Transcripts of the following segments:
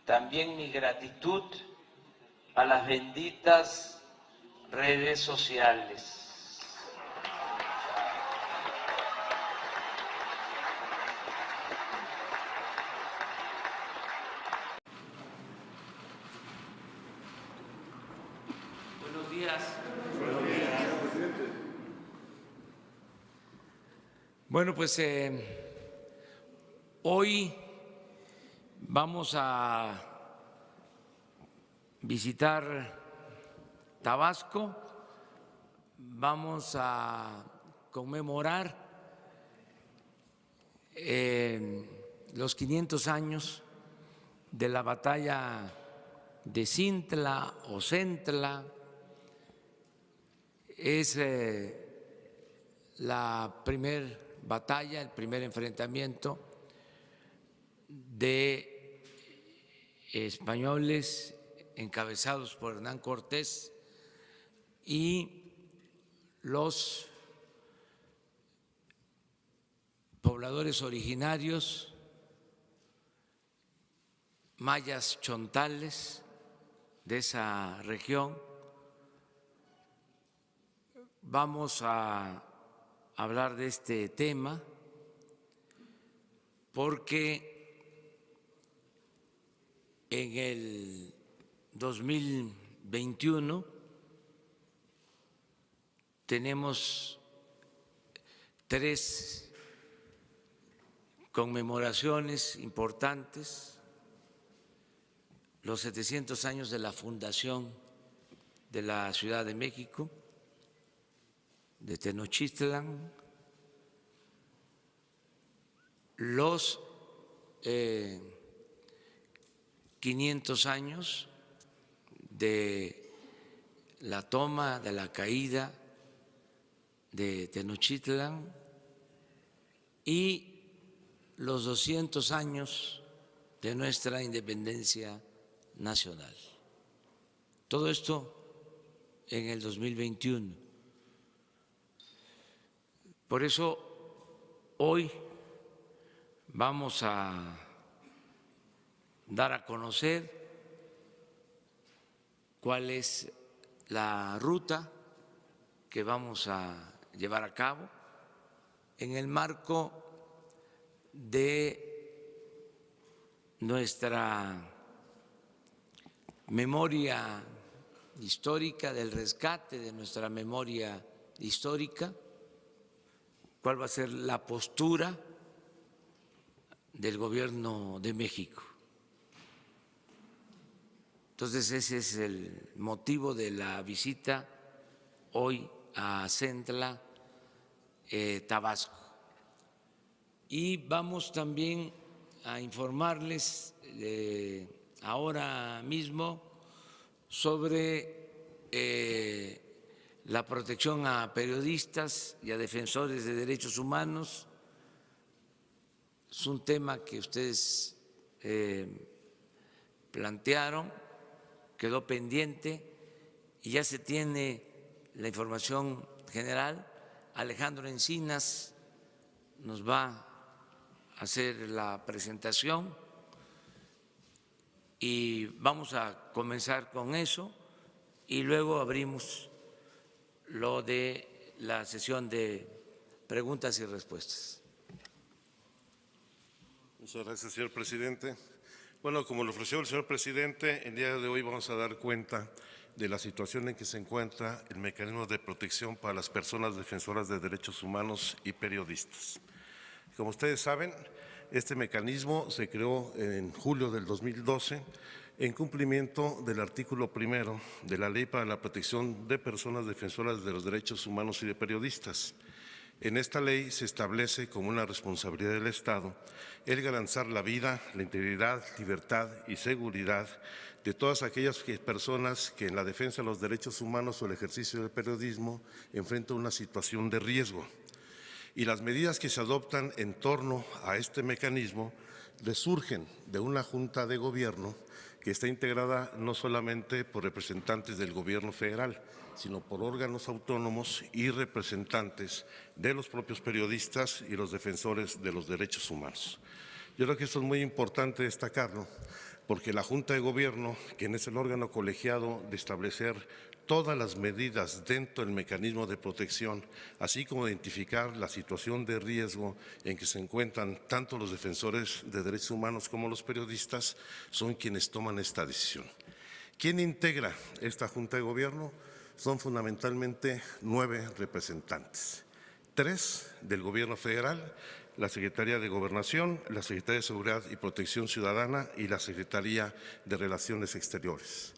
también mi gratitud a las benditas redes sociales. Buenos días. Buenos días, presidente. Bueno, pues hoy vamos a visitar Tabasco, vamos a conmemorar los 500 años de la batalla de Cintla o Centla. Es la primera batalla, el primer enfrentamiento de españoles encabezados por Hernán Cortés y los pobladores originarios mayas chontales de esa región. Vamos a hablar de este tema porque en el 2021 tenemos 3 conmemoraciones importantes: los 700 años de la fundación de la Ciudad de México, de Tenochtitlan, los 500 años de la toma, de la caída de Tenochtitlan y los 200 años de nuestra independencia nacional. Todo esto en el 2021. Por eso hoy vamos a dar a conocer cuál es la ruta que vamos a llevar a cabo en el marco de nuestra memoria histórica, del rescate de nuestra memoria histórica, cuál va a ser la postura del Gobierno de México. Entonces ese es el motivo de la visita hoy a Centla, Tabasco. Y vamos también a informarles ahora mismo sobre la protección a periodistas y a defensores de derechos humanos. Es un tema que ustedes plantearon, quedó pendiente y ya se tiene la información general. Alejandro Encinas nos va a hacer la presentación y vamos a comenzar con eso y luego abrimos lo de la sesión de preguntas y respuestas. Muchas gracias, señor presidente. Bueno, como lo ofreció el señor presidente, el día de hoy vamos a dar cuenta de la situación en que se encuentra el mecanismo de protección para las personas defensoras de derechos humanos y periodistas. Como ustedes saben, este mecanismo se creó en julio del 2012 en cumplimiento del artículo 1 de la Ley para la Protección de Personas Defensoras de los Derechos Humanos y de Periodistas. En esta ley se establece como una responsabilidad del Estado el garantizar la vida, la integridad, libertad y seguridad de todas aquellas personas que en la defensa de los derechos humanos o el ejercicio del periodismo enfrentan una situación de riesgo. Y las medidas que se adoptan en torno a este mecanismo resurgen de una Junta de Gobierno que está integrada no solamente por representantes del Gobierno federal, sino por órganos autónomos y representantes de los propios periodistas y los defensores de los derechos humanos. Yo creo que esto es muy importante destacarlo, porque la Junta de Gobierno, quien es el órgano colegiado de establecer todas las medidas dentro del mecanismo de protección, así como identificar la situación de riesgo en que se encuentran tanto los defensores de derechos humanos como los periodistas, son quienes toman esta decisión. ¿Quién integra esta Junta de Gobierno? Son fundamentalmente 9 representantes, 3 del Gobierno federal, la Secretaría de Gobernación, la Secretaría de Seguridad y Protección Ciudadana y la Secretaría de Relaciones Exteriores.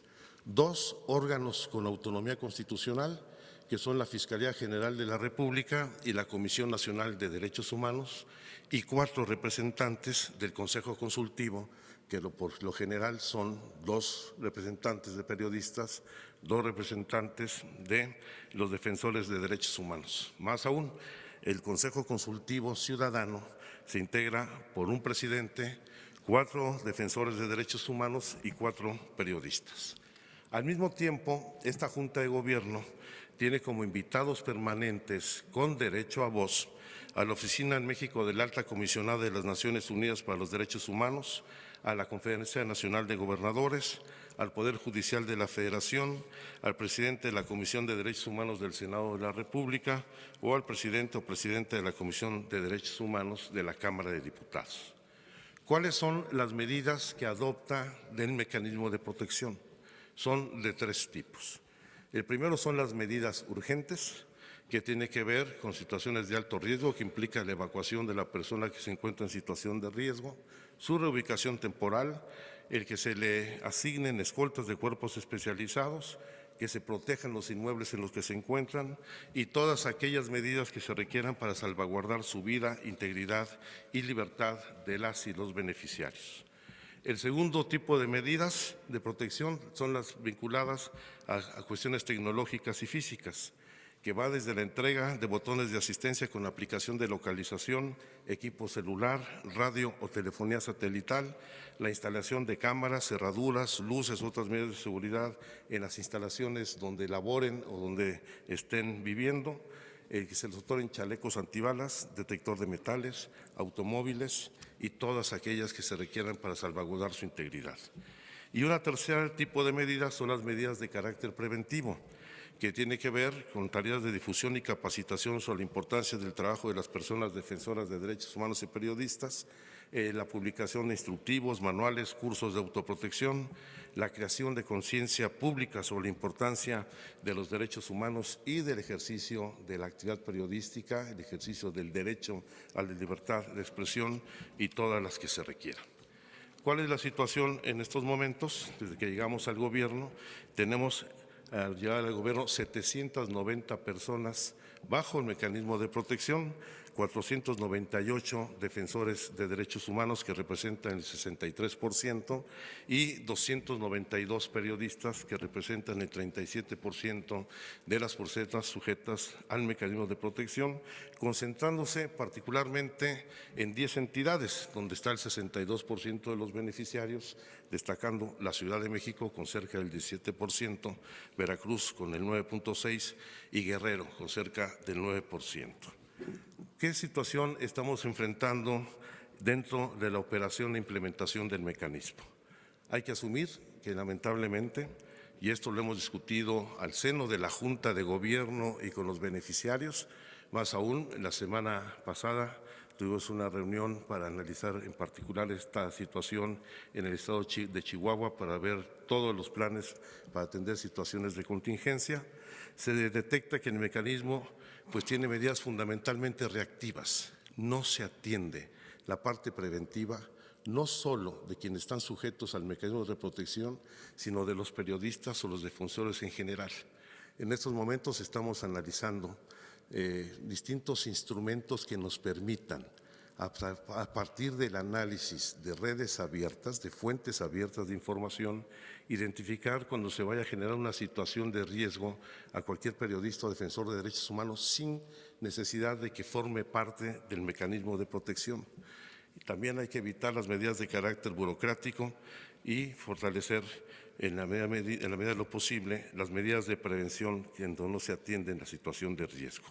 2 órganos con autonomía constitucional, que son la Fiscalía General de la República y la Comisión Nacional de Derechos Humanos, y 4 representantes del Consejo Consultivo, que por lo general son 2 representantes de periodistas, 2 representantes de los defensores de derechos humanos. Más aún, el Consejo Consultivo Ciudadano se integra por un presidente, 4 defensores de derechos humanos y 4 periodistas. Al mismo tiempo, esta Junta de Gobierno tiene como invitados permanentes con derecho a voz a la Oficina en México de la Alta Comisionada de las Naciones Unidas para los Derechos Humanos, a la Conferencia Nacional de Gobernadores, al Poder Judicial de la Federación, al presidente de la Comisión de Derechos Humanos del Senado de la República o al presidente o presidenta de la Comisión de Derechos Humanos de la Cámara de Diputados. ¿Cuáles son las medidas que adopta del mecanismo de protección? Son de 3 tipos. El primero son las medidas urgentes, que tiene que ver con situaciones de alto riesgo, que implica la evacuación de la persona que se encuentra en situación de riesgo, su reubicación temporal, el que se le asignen escoltas de cuerpos especializados, que se protejan los inmuebles en los que se encuentran y todas aquellas medidas que se requieran para salvaguardar su vida, integridad y libertad de las y los beneficiarios. El segundo tipo de medidas de protección son las vinculadas a cuestiones tecnológicas y físicas, que va desde la entrega de botones de asistencia con aplicación de localización, equipo celular, radio o telefonía satelital, la instalación de cámaras, cerraduras, luces, otras medidas de seguridad en las instalaciones donde laboren o donde estén viviendo, que se les otorguen chalecos antibalas, detector de metales, automóviles y todas aquellas que se requieran para salvaguardar su integridad. Y un tercer tipo de medidas son las medidas de carácter preventivo, que tiene que ver con tareas de difusión y capacitación sobre la importancia del trabajo de las personas defensoras de derechos humanos y periodistas, la publicación de instructivos, manuales, cursos de autoprotección, la creación de conciencia pública sobre la importancia de los derechos humanos y del ejercicio de la actividad periodística, el ejercicio del derecho a la libertad de expresión y todas las que se requieran. ¿Cuál es la situación en estos momentos? Desde que llegamos al gobierno, tenemos al llegar al gobierno 790 personas bajo el mecanismo de protección, 498 defensores de derechos humanos que representan el 63% y 292 periodistas que representan el 37% de las personas sujetas al mecanismo de protección, concentrándose particularmente en 10 entidades, donde está el 62% de los beneficiarios, destacando la Ciudad de México con cerca del 17%, Veracruz con el 9.6% y Guerrero con cerca del 9%. ¿Qué situación estamos enfrentando dentro de la operación e implementación del mecanismo? Hay que asumir que lamentablemente, y esto lo hemos discutido al seno de la Junta de Gobierno y con los beneficiarios, más aún, la semana pasada tuvimos una reunión para analizar en particular esta situación en el estado de Chihuahua para ver todos los planes para atender situaciones de contingencia. Se detecta que el mecanismo tiene medidas fundamentalmente reactivas. No se atiende la parte preventiva, no solo de quienes están sujetos al mecanismo de protección, sino de los periodistas o los defensores en general. En estos momentos estamos analizando distintos instrumentos que nos permitan, a partir del análisis de redes abiertas, de fuentes abiertas de información, identificar cuando se vaya a generar una situación de riesgo a cualquier periodista o defensor de derechos humanos sin necesidad de que forme parte del mecanismo de protección. Y también hay que evitar las medidas de carácter burocrático y fortalecer en la medida de lo posible las medidas de prevención cuando no se atiende en la situación de riesgo.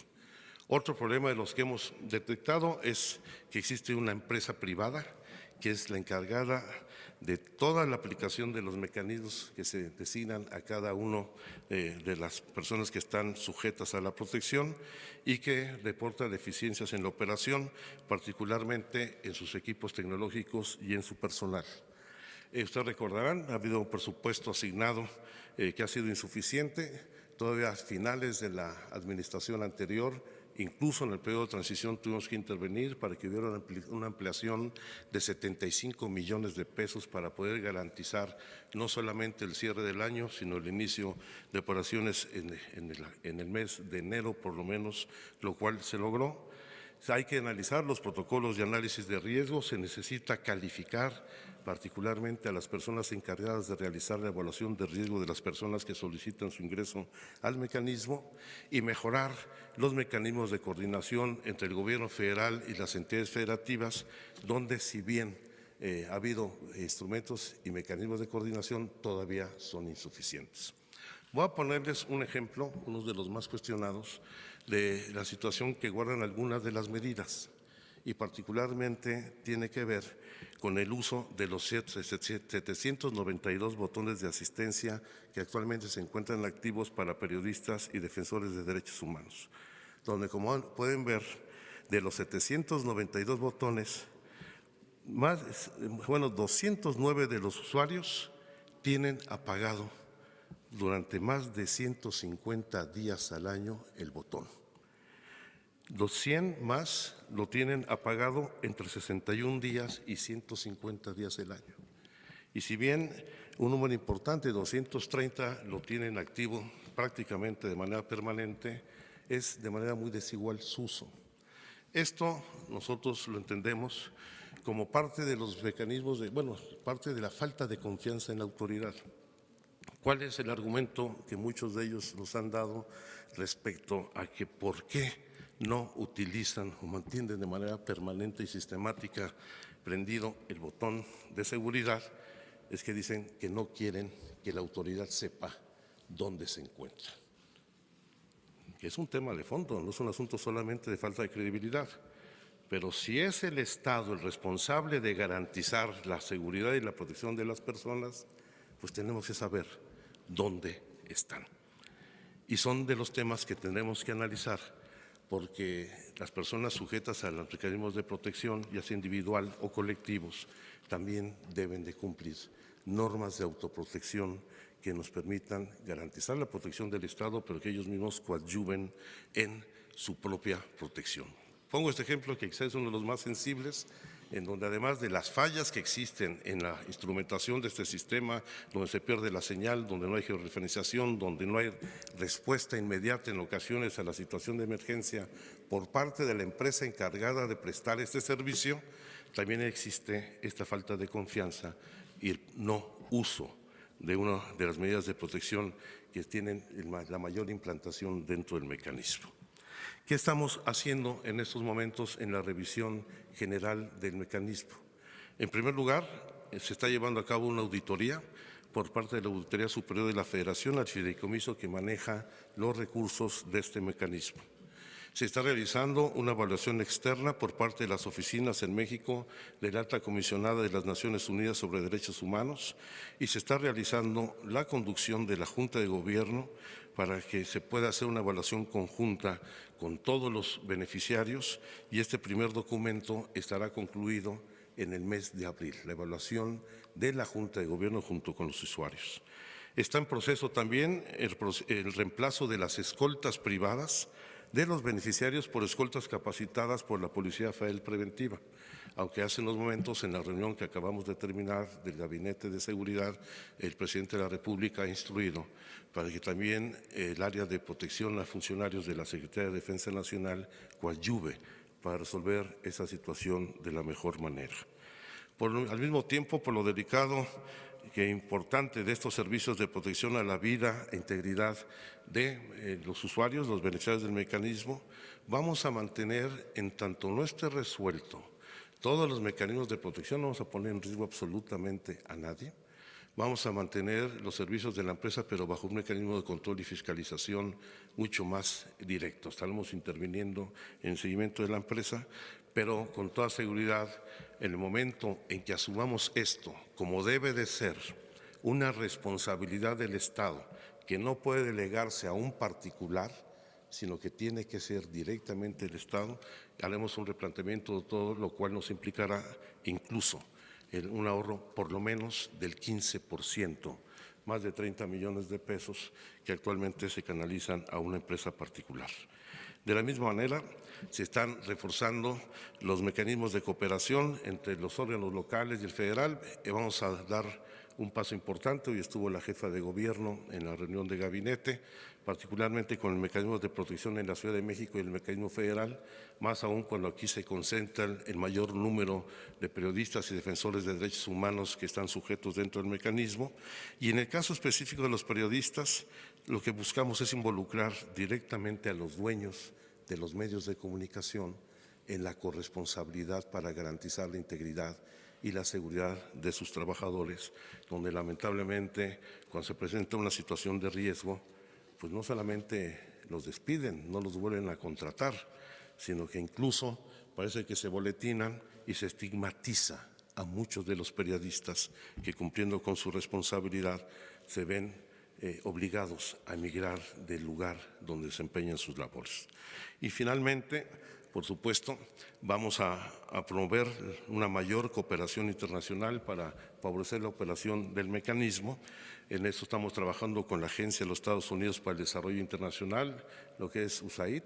Otro problema de los que hemos detectado es que existe una empresa privada que es la encargada de toda la aplicación de los mecanismos que se designan a cada uno de las personas que están sujetas a la protección y que reporta deficiencias en la operación, particularmente en sus equipos tecnológicos y en su personal. Ustedes recordarán, ha habido un presupuesto asignado que ha sido insuficiente, todavía a finales de la administración anterior. Incluso en el periodo de transición tuvimos que intervenir para que hubiera una ampliación de 75 millones de pesos para poder garantizar no solamente el cierre del año, sino el inicio de operaciones en el mes de enero, por lo menos, lo cual se logró. Hay que analizar los protocolos de análisis de riesgo, se necesita calificar particularmente a las personas encargadas de realizar la evaluación de riesgo de las personas que solicitan su ingreso al mecanismo y mejorar los mecanismos de coordinación entre el gobierno federal y las entidades federativas, donde si bien ha habido instrumentos y mecanismos de coordinación, todavía son insuficientes. Voy a ponerles un ejemplo, uno de los más cuestionados, de la situación que guardan algunas de las medidas y particularmente tiene que ver con el uso de los 792 botones de asistencia que actualmente se encuentran activos para periodistas y defensores de derechos humanos, donde, como pueden ver, de los 792 botones, 209 de los usuarios tienen apagado durante más de 150 días al año el botón. Los 100 más lo tienen apagado entre 61 días y 150 días del año. Y si bien un número importante, 230, lo tienen activo prácticamente de manera permanente, es de manera muy desigual su uso. Esto nosotros lo entendemos como parte de los mecanismos, parte de la falta de confianza en la autoridad. ¿Cuál es el argumento que muchos de ellos nos han dado respecto a que por qué no utilizan o mantienen de manera permanente y sistemática prendido el botón de seguridad? Es que dicen que no quieren que la autoridad sepa dónde se encuentra. Que es un tema de fondo, no es un asunto solamente de falta de credibilidad. Pero si es el Estado el responsable de garantizar la seguridad y la protección de las personas, pues tenemos que saber dónde están. Y son de los temas que tendremos que analizar, porque las personas sujetas a los mecanismos de protección, ya sea individual o colectivos, también deben de cumplir normas de autoprotección que nos permitan garantizar la protección del Estado, pero que ellos mismos coadyuven en su propia protección. Pongo este ejemplo que quizás es uno de los más sensibles, en donde además de las fallas que existen en la instrumentación de este sistema, donde se pierde la señal, donde no hay georreferenciación, donde no hay respuesta inmediata en ocasiones a la situación de emergencia por parte de la empresa encargada de prestar este servicio, también existe esta falta de confianza y el no uso de una de las medidas de protección que tienen la mayor implantación dentro del mecanismo. ¿Qué estamos haciendo en estos momentos en la revisión general del mecanismo? En primer lugar, se está llevando a cabo una auditoría por parte de la Auditoría Superior de la Federación al fideicomiso que maneja los recursos de este mecanismo. Se está realizando una evaluación externa por parte de las oficinas en México de la Alta Comisionada de las Naciones Unidas sobre Derechos Humanos y se está realizando la conducción de la Junta de Gobierno para que se pueda hacer una evaluación conjunta con todos los beneficiarios y este primer documento estará concluido en el mes de abril, la evaluación de la Junta de Gobierno junto con los usuarios. Está en proceso también el reemplazo de las escoltas privadas de los beneficiarios por escoltas capacitadas por la Policía Federal Preventiva, aunque hace unos momentos en la reunión que acabamos de terminar del Gabinete de Seguridad, el Presidente de la República ha instruido para que también el área de protección a funcionarios de la Secretaría de Defensa Nacional coadyuve para resolver esa situación de la mejor manera. Al mismo tiempo, por lo delicado que importante de estos servicios de protección a la vida e integridad de los usuarios, los beneficiarios del mecanismo, vamos a mantener, en tanto no esté resuelto todos los mecanismos de protección, no vamos a poner en riesgo absolutamente a nadie. Vamos a mantener los servicios de la empresa, pero bajo un mecanismo de control y fiscalización mucho más directo. Estaremos interviniendo en el seguimiento de la empresa, pero con toda seguridad en el momento en que asumamos esto como debe de ser una responsabilidad del Estado, que no puede delegarse a un particular, sino que tiene que ser directamente el Estado, haremos un replanteamiento de todo, lo cual nos implicará incluso un ahorro por lo menos del 15%, más de 30 millones de pesos que actualmente se canalizan a una empresa particular. De la misma manera, se están reforzando los mecanismos de cooperación entre los órganos locales y el federal. Vamos a dar un paso importante. Hoy estuvo la jefa de gobierno en la reunión de gabinete, particularmente con el mecanismo de protección en la Ciudad de México y el mecanismo federal, más aún cuando aquí se concentra el mayor número de periodistas y defensores de derechos humanos que están sujetos dentro del mecanismo. Y en el caso específico de los periodistas, lo que buscamos es involucrar directamente a los dueños de los medios de comunicación en la corresponsabilidad para garantizar la integridad y la seguridad de sus trabajadores, donde lamentablemente cuando se presenta una situación de riesgo, pues no solamente los despiden, no los vuelven a contratar, sino que incluso parece que se boletinan y se estigmatiza a muchos de los periodistas que, cumpliendo con su responsabilidad, se ven obligados a emigrar del lugar donde desempeñan sus labores. Y finalmente, por supuesto, vamos a promover una mayor cooperación internacional para favorecer la operación del mecanismo. En eso estamos trabajando con la Agencia de los Estados Unidos para el Desarrollo Internacional, lo que es USAID.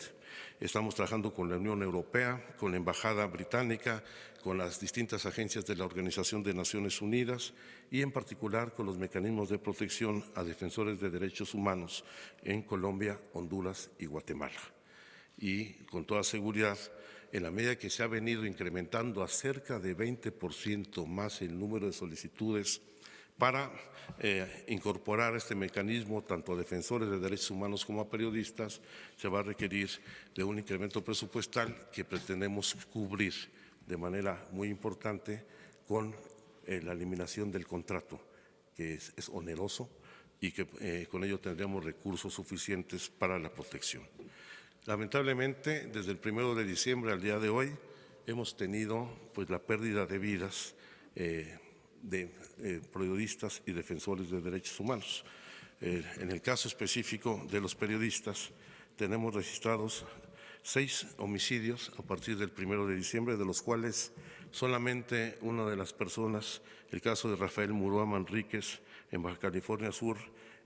Estamos trabajando con la Unión Europea, con la Embajada Británica, con las distintas agencias de la Organización de Naciones Unidas y en particular con los mecanismos de protección a defensores de derechos humanos en Colombia, Honduras y Guatemala. Y con toda seguridad, en la medida que se ha venido incrementando a cerca de 20% más el número de solicitudes para incorporar este mecanismo tanto a defensores de derechos humanos como a periodistas, se va a requerir de un incremento presupuestal que pretendemos cubrir de manera muy importante con la eliminación del contrato, que es oneroso y que con ello tendremos recursos suficientes para la protección. Lamentablemente, desde el 1 de diciembre al día de hoy, hemos tenido pues, la pérdida de vidas de periodistas y defensores de derechos humanos. En el caso específico de los periodistas, tenemos registrados 6 homicidios a partir del 1 de diciembre, de los cuales solamente una de las personas, el caso de Rafael Murúa Manríquez en Baja California Sur,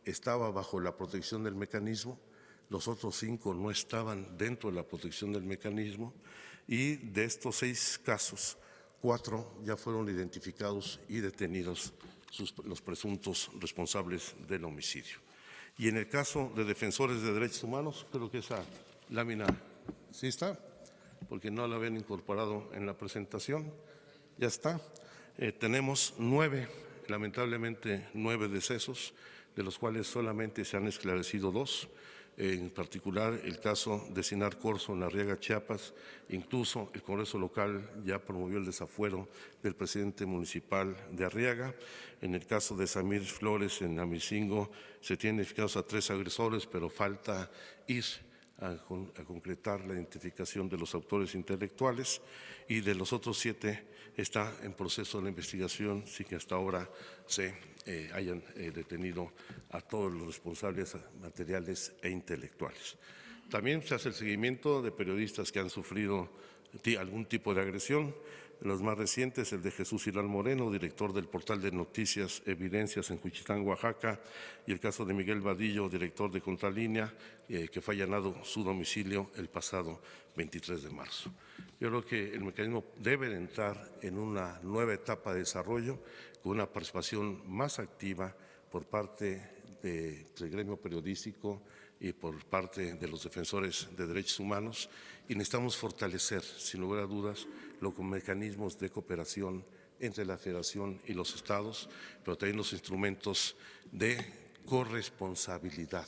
estaba bajo la protección del mecanismo. Los otros 5 no estaban dentro de la protección del mecanismo y de estos 6 casos, 4 ya fueron identificados y detenidos los presuntos responsables del homicidio. Y en el caso de defensores de derechos humanos, creo que esa lámina sí está, porque no la habían incorporado en la presentación, ya está. Tenemos 9, lamentablemente 9 decesos, de los cuales solamente se han esclarecido 2. En particular, el caso de Sinar Corzo en Arriaga, Chiapas. Incluso el Congreso local ya promovió el desafuero del presidente municipal de Arriaga. En el caso de Samir Flores en Amicingo, se tienen identificados a 3 agresores, pero falta ir a concretar la identificación de los autores intelectuales, y de los otros 7 está en proceso de la investigación sin que hasta ahora se hayan detenido a todos los responsables materiales e intelectuales. También se hace el seguimiento de periodistas que han sufrido algún tipo de agresión. Los más recientes, el de Jesús Hilal Moreno, director del portal de noticias Evidencias en Juchitán, Oaxaca, y el caso de Miguel Vadillo, director de Contralínea, que fue allanado su domicilio el pasado 23 de marzo. Yo creo que el mecanismo debe de entrar en una nueva etapa de desarrollo con una participación más activa por parte del gremio periodístico y por parte de los defensores de derechos humanos, y necesitamos fortalecer, sin lugar a dudas, los mecanismos de cooperación entre la Federación y los estados, pero también los instrumentos de corresponsabilidad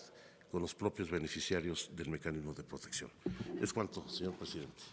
con los propios beneficiarios del mecanismo de protección. Es cuanto, señor presidente.